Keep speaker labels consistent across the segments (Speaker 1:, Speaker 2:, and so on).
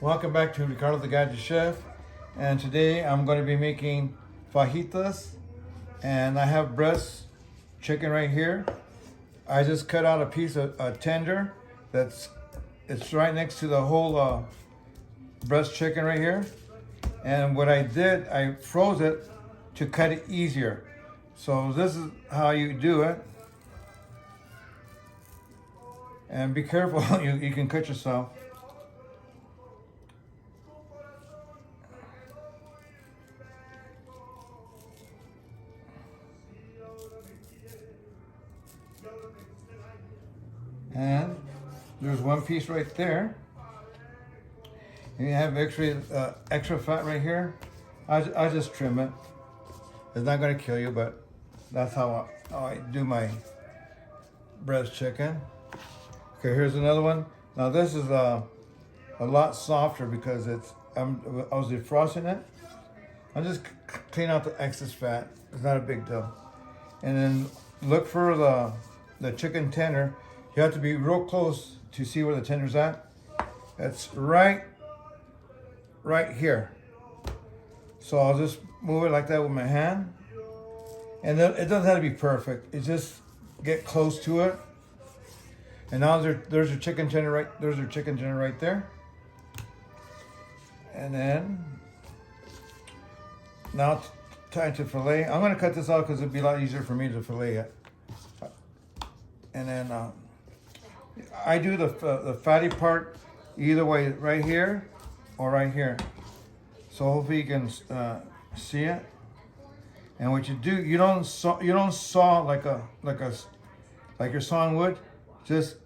Speaker 1: Welcome back to Ricardo the Gadget Chef, and today I'm going to be making fajitas, and I have breast chicken right here. I just cut out a piece of tender it's right next to the whole breast chicken right here, and what I did, I froze it to cut it easier. So this is how you do it, and be careful, you can cut yourself. And there's one piece right there. And you have extra fat right here. I just trim it. It's not going to kill you, but that's how I do my breast chicken. Okay, here's another one. Now this is a lot softer because I was defrosting it. I'll just clean out the excess fat. It's not a big deal. And then look for the chicken tender. You have to be real close to see where the tender's at. It's right here. So I'll just move it like that with my hand. And then it doesn't have to be perfect. It just get close to it. And now there's your chicken tender right there. And then now it's time to fillet. I'm gonna cut this out because it'd be a lot easier for me to fillet it. And then I do the fatty part either way, right here or right here. So hopefully you can see it. And what you do, you don't saw like you're sawing wood. Just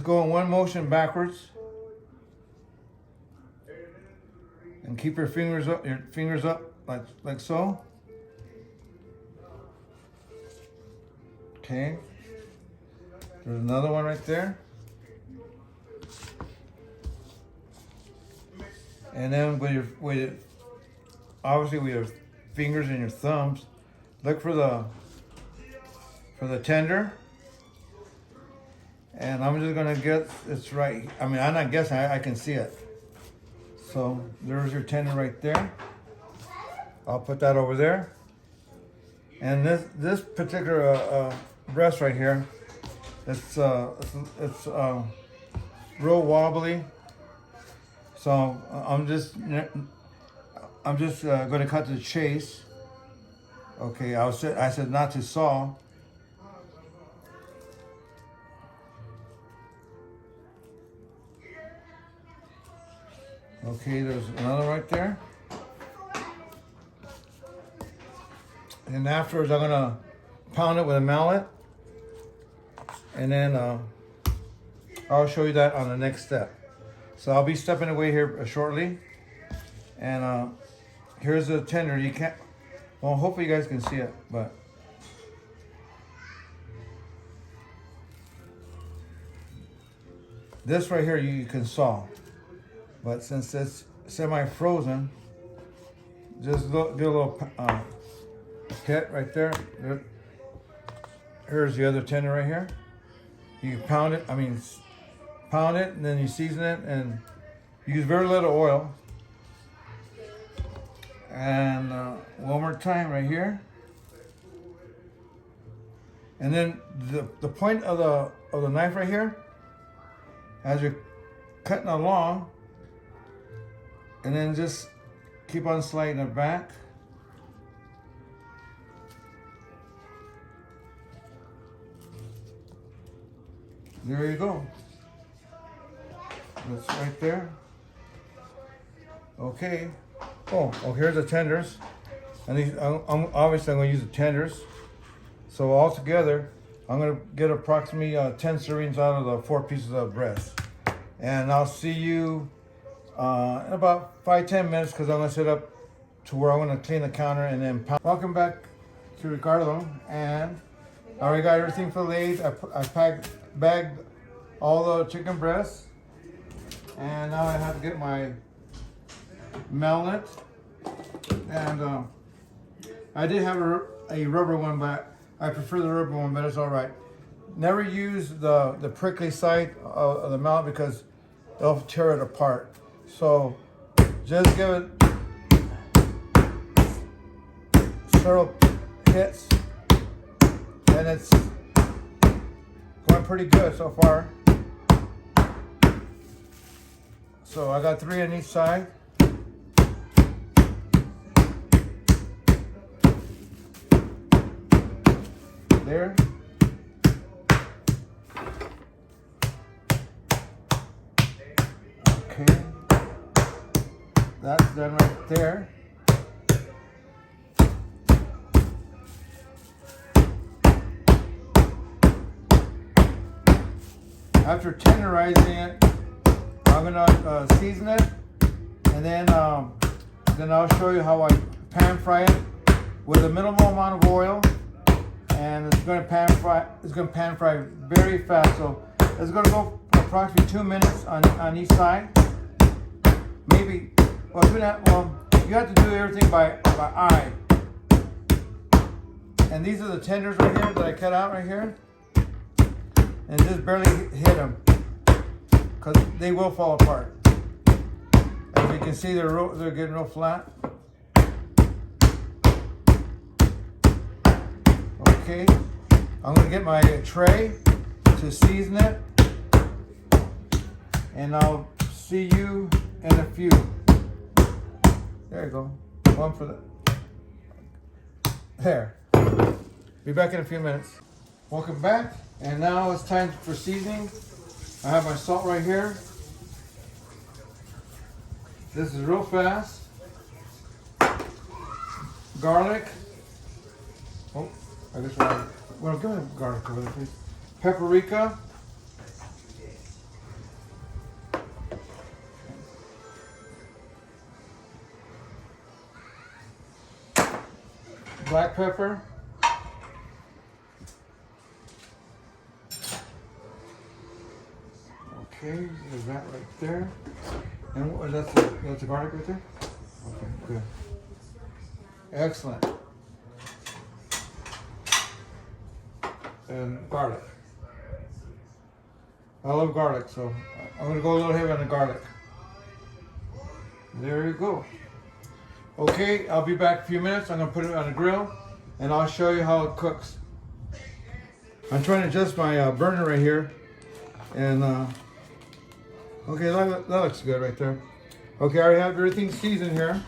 Speaker 1: go in one motion backwards, and keep your fingers up like so. Okay. There's another one right there. And then obviously with your fingers and your thumbs, look for the tender. And I'm just gonna guess it's right. I mean, I'm not guessing, I can see it. So there's your tender right there. I'll put that over there. And this particular breast right here, it's real wobbly. So I'm just going to cut to the chase. Okay, I said not to saw. Okay, there's another right there. And afterwards, I'm gonna pound it with a mallet, and then I'll show you that on the next step. So I'll be stepping away here shortly, and here's the tender. You can't. Well, hopefully you guys can see it, but this right here you can saw, but since it's semi-frozen, just get a little hit right there. Here's the other tender right here. You pound it, and then you season it, and use very little oil. And one more time right here. And then the point of the knife right here, as you're cutting along, and then just keep on sliding it back. There you go. That's right there. Okay. Oh, here's the tenders. And these, obviously I'm going to use the tenders. So all together, I'm going to get approximately 10 servings out of the 4 pieces of breast. And I'll see you in about 5-10 minutes, because I'm going to set up to where I'm going to clean the counter and then pound. Welcome back to Ricardo, and I already got everything filleted. I bagged all the chicken breasts, and now I have to get my mallet. And I did have a rubber one, but I prefer the rubber one, but it's all right. Never use the prickly side of the mallet, because it'll tear it apart. So just give it several hits, and it's going pretty good so far. So I got 3 on each side. There. Okay. That's done right there. After tenderizing it, I'm gonna season it, and then I'll show you how I pan fry it with a minimal amount of oil, and it's going to pan fry. It's going to pan fry very fast. So it's going to go approximately 2 minutes on each side. Maybe you have to do everything by eye. And these are the tenders right here that I cut out right here, and just barely hit them because they will fall apart. As you can see, they're getting real flat. Okay, I'm going to get my tray to season it, and I'll see you in a few. There you go. One for the... There. Be back in a few minutes. Welcome back, and now it's time for seasoning. I have my salt right here. This is real fast. Garlic. Oh, I just want to give me garlic over there, please. Paprika. Black pepper. Okay, there's that right there. And that's the garlic right there? Okay, good. Excellent. And garlic. I love garlic, so I'm going to go a little heavy on the garlic. There you go. Okay, I'll be back in a few minutes. I'm going to put it on the grill, and I'll show you how it cooks. I'm trying to adjust my burner right here, and okay, that looks good right there. Okay, I already have everything seasoned here,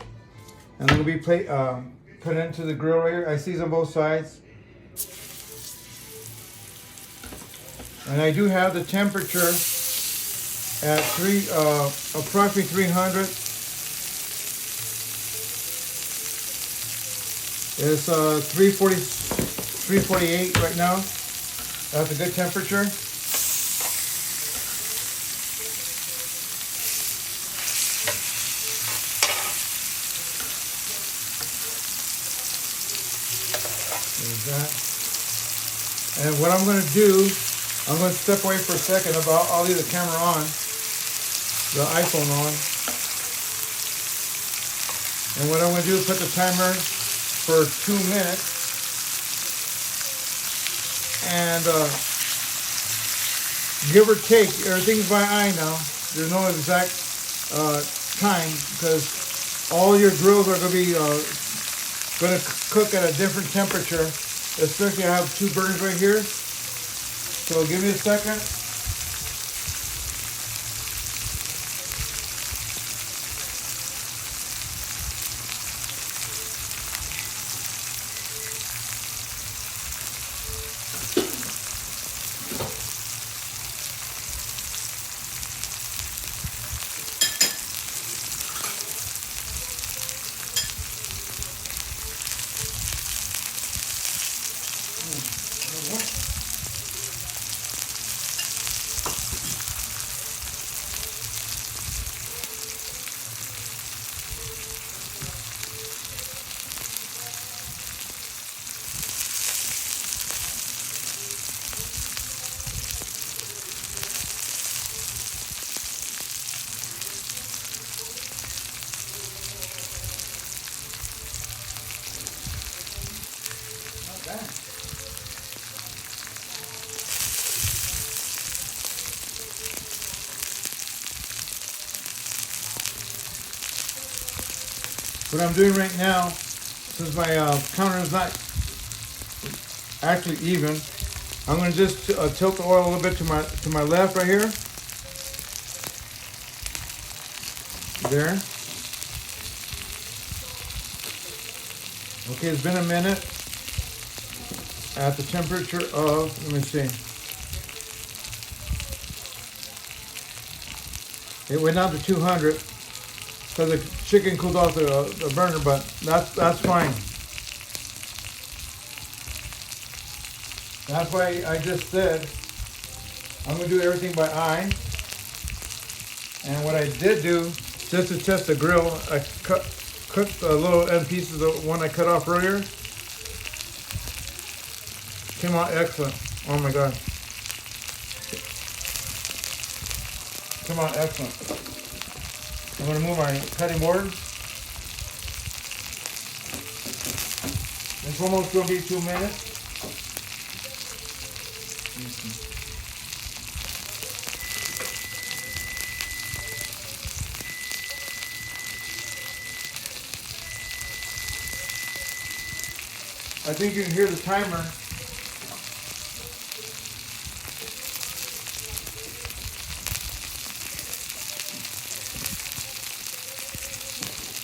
Speaker 1: and I'm going to be put into the grill right here. I season both sides, and I do have the temperature at approximately 300. It's 348 right now. That's a good temperature. There's that. And what I'm going to do, I'm going to step away for a second. I'll leave the camera on, the iPhone on. And what I'm going to do is put the timer for 2 minutes, and give or take, everything's by eye now. There's no exact time, because all your grills are going to be cook at a different temperature. Especially, I have 2 burners right here, so give me a second. What I'm doing right now, since my counter is not actually even, I'm going to just tilt the oil a little bit to my left right here. There. Okay, it's been a minute at the temperature of, let me see. It went down to 200 because the chicken cooled off the burner, but that's fine. That's why I just said I'm going to do everything by eye. And what I did do, just to test the grill, I cooked the little end pieces of one I cut off earlier. Came out excellent. Oh my God. Came out excellent. I'm going to move my cutting board. It's almost going to be 2 minutes. I think you can hear the timer.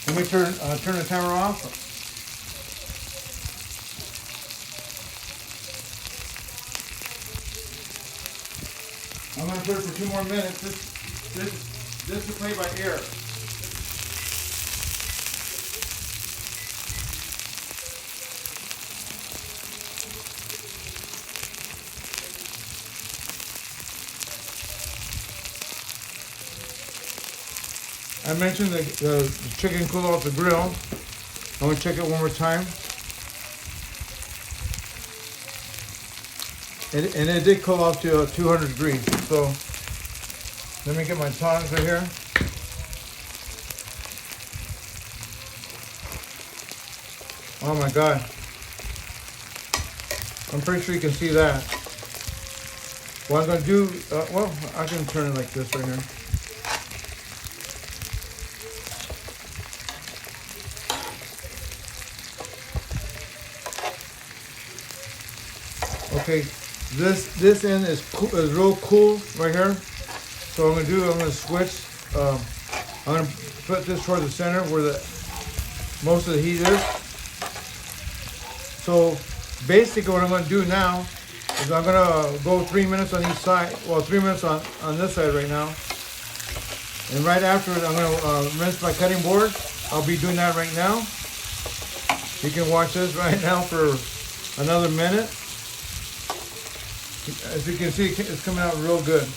Speaker 1: Let me turn the timer off. I'm going to put it for 2 more minutes. This is play by ear. I mentioned the chicken cooled off the grill. I'm going to check it one more time. And it did cool off to 200 degrees. So let me get my tongs right here. Oh my God. I'm pretty sure you can see that. What I'm going to do, well, I can turn it like this right here. Okay, this end is real cool right here. So what I'm going to switch. I'm going to put this toward the center where most of the heat is. So basically what I'm going to do now is I'm going to go 3 minutes on each side. Well, 3 minutes on this side right now. And right after I'm going to rinse my cutting board. I'll be doing that right now. You can watch this right now for another minute. As you can see, it's coming out real good.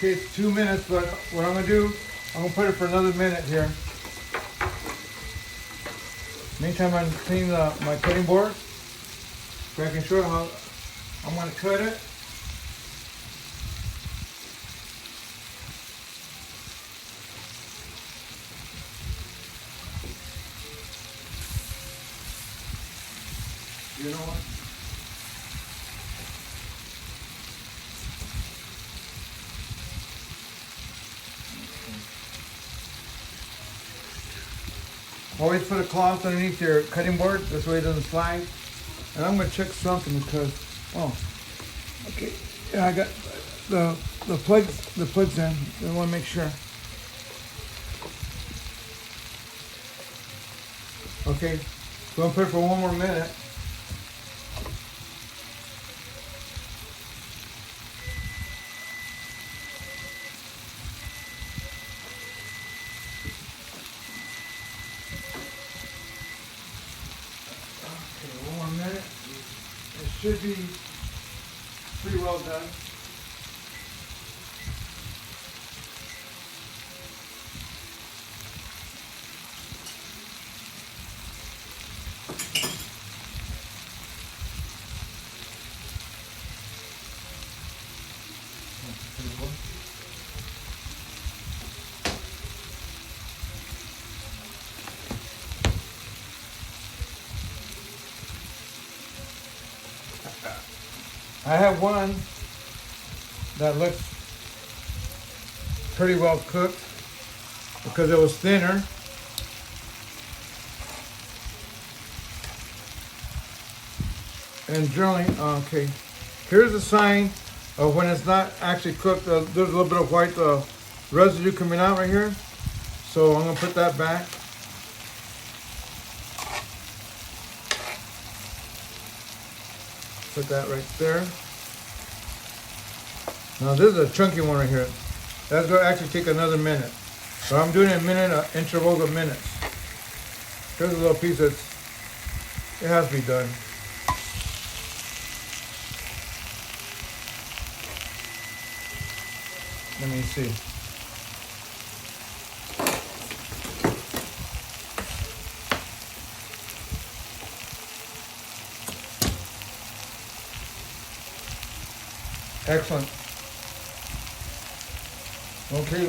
Speaker 1: Okay, it's 2 minutes, but what I'm going to do, I'm going to put it for another minute here. Meantime, I'm cleaning my cutting board. So I can show you how I'm going to cut it. You know what? Always put a cloth underneath your cutting board, this way it doesn't slide. And I'm going to check something because, oh, okay, yeah, I got the plugs in. I want to make sure. Okay, so I'm going to put it for 1 more minute. should be pretty well done. I have one that looks pretty well cooked because it was thinner. And generally, okay, here's a sign of when it's not actually cooked. There's a little bit of white residue coming out right here. So I'm gonna put that back. Put that right there. Now this is a chunky one right here. That's going to actually take another minute. So I'm doing a minute, intervals of minutes. Here's a little piece that's, it has to be done. Let me see. Excellent. Okay,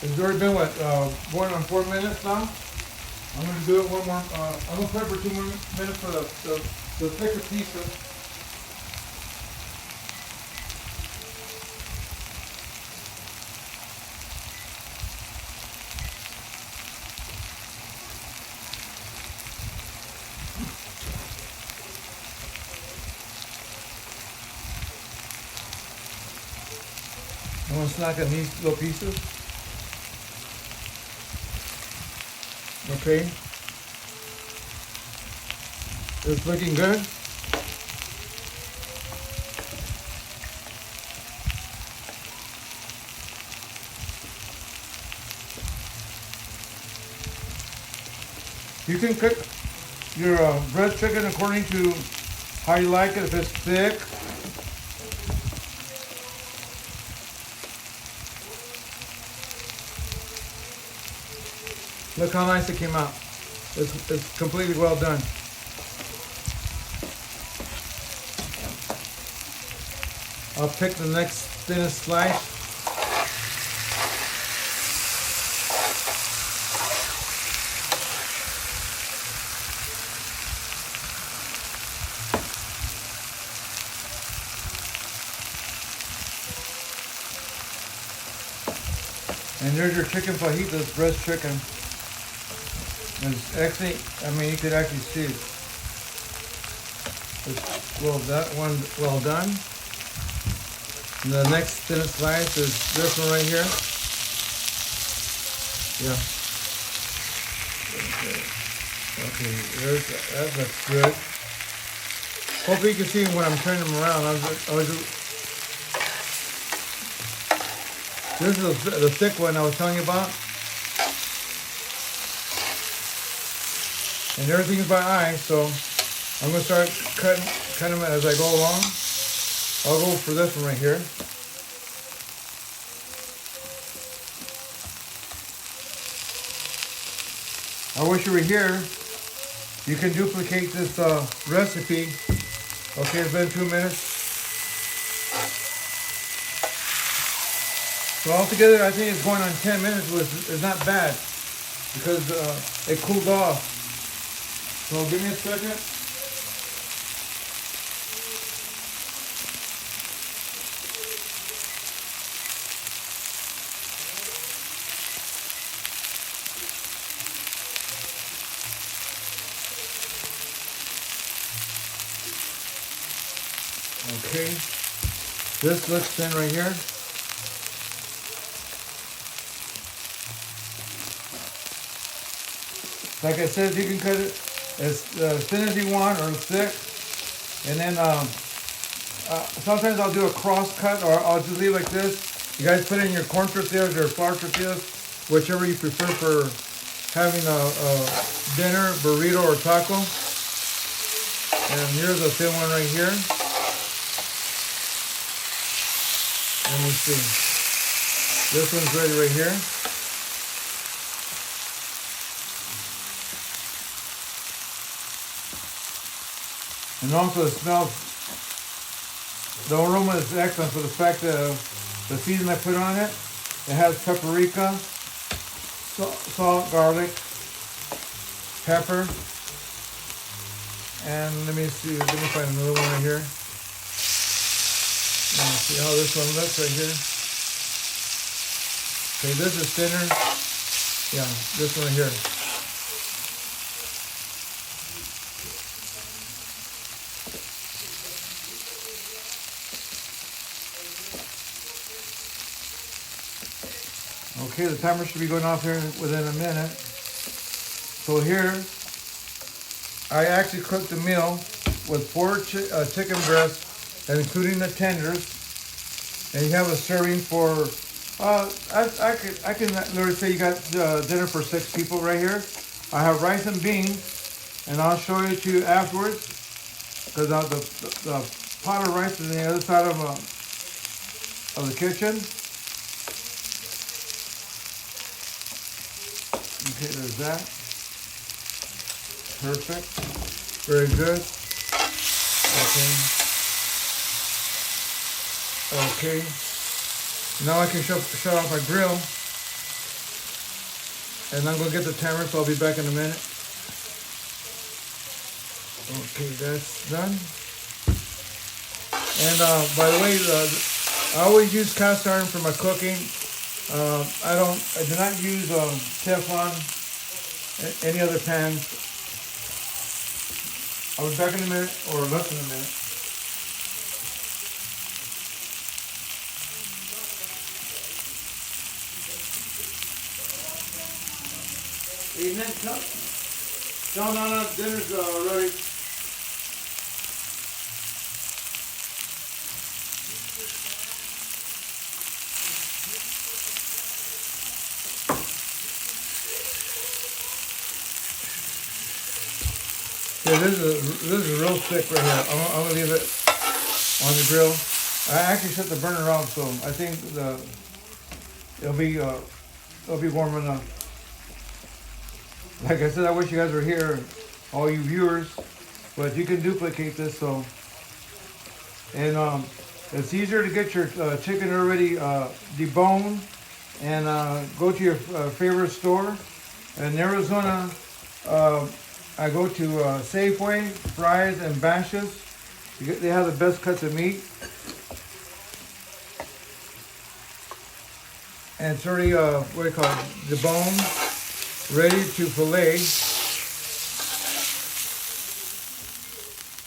Speaker 1: it's already been going on 4 minutes now. I'm going to do it one more. I'm going to put it for 2 more minutes for the thicker pieces. I'm going to snack on these little pieces. Okay. It's looking good. You can cook your breast chicken according to how you like it. If it's thick, look how nice it came out. It's completely well done. I'll pick the next thinnest slice. And there's your chicken fajitas, breast chicken. It's actually, I mean, you could actually see it. It's well done. And the next thinnest slice is this one right here. Yeah. Okay, that looks good. Hopefully you can see when I'm turning them around. This is the thick one I was telling you about. And everything's by eye, so I'm going to start cutting them as I go along. I'll go for this one right here. I wish you were here. You can duplicate this recipe. Okay, it's been 2 minutes. So altogether, I think it's going on 10 minutes, which is not bad because it cooled off. So give me a second. Okay, this looks thin right here. Like I said, you can cut it as thin as you want or thick. And then sometimes I'll do a cross cut or I'll just leave like this. You guys put in your corn tortillas or flour tortillas, whichever you prefer for having a dinner, burrito, or taco. And here's a thin one right here. Let me see. This one's ready right here. And also it smells, the aroma is excellent for the fact that the season I put on it, it has paprika, salt, garlic, pepper, and let me find another one right here. Let me see how this one looks right here. Okay, this is thinner. Yeah, this one here. Okay, the timer should be going off here within a minute. So here, I actually cooked the meal with 4 chicken breasts, and including the tenders. And you have a serving for, I can literally say you got dinner for 6 people right here. I have rice and beans, and I'll show it to you afterwards, because the pot of rice is on the other side of the kitchen. Okay, there's that. Perfect. Very good. Okay. Now I can shut off my grill. And I'm going to get the timer, so I'll be back in a minute. Okay, that's done. And by the way, I always use cast iron for my cooking. I do not use Teflon, any other pans. I'll be back in a minute, or less than a minute. Evening, Chuck? No, dinner's ready. Yeah, this is real thick right here. I'm gonna leave it on the grill. I actually shut the burner off, so I think it'll be warm enough. Like I said, I wish you guys were here, all you viewers, but you can duplicate this. So, and it's easier to get your chicken already deboned and go to your favorite store. In Arizona, I go to Safeway, Fry's, and Bash's. They have the best cuts of meat. And it's already, what do you call it, deboned, ready to fillet.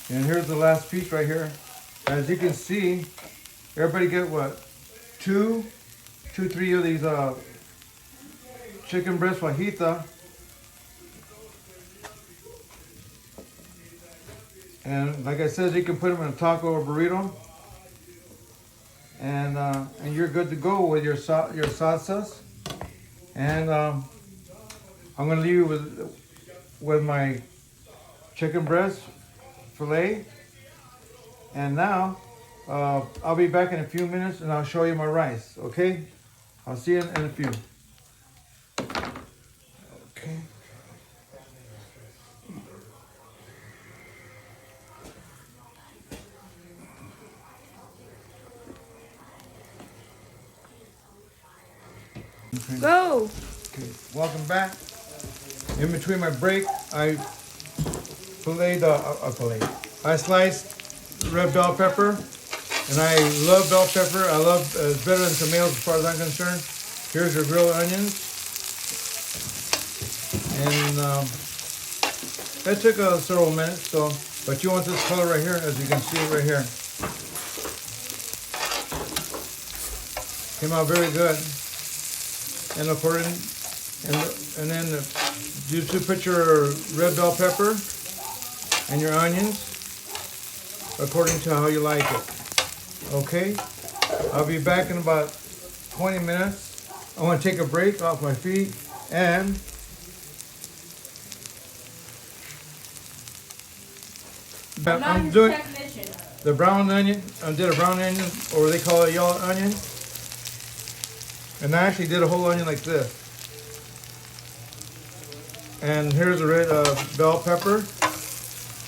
Speaker 1: And here's the last piece right here. As you can see, everybody get what? 3 of these chicken breast fajita. And like I said, you can put them in a taco or burrito, and you're good to go with your salsas. And I'm gonna leave you with my chicken breast fillet. And now I'll be back in a few minutes, and I'll show you my rice. Okay? I'll see you in a few. Okay. Okay.
Speaker 2: Go!
Speaker 1: Okay, welcome back. In between my break, I sliced red bell pepper, and I love bell pepper. I love it's better than tomatoes as far as I'm concerned. Here's your grilled onions, and it took several minutes. So, but you want this color right here, as you can see it right here. Came out very good. And and then you should put your red bell pepper and your onions according to how you like it. Okay, I'll be back in about 20 minutes. I want to take a break off my feet, and
Speaker 2: I'm doing technician.
Speaker 1: the brown onion. I did a brown onion, or they call it yellow onion. And I actually did a whole onion like this. And here's the red bell pepper.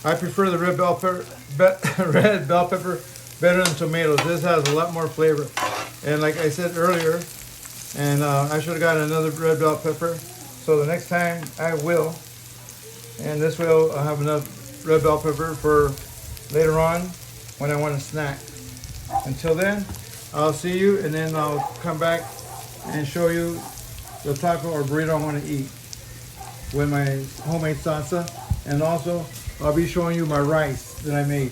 Speaker 1: I prefer the red bell pepper, red bell pepper better than tomatoes. This has a lot more flavor. And like I said earlier, and I should have gotten another red bell pepper. So the next time I will. And this way I'll have enough red bell pepper for later on when I want a snack. Until then, I'll see you, and then I'll come back and show you the taco or burrito I want to eat with my homemade salsa. And also, I'll be showing you my rice that I made.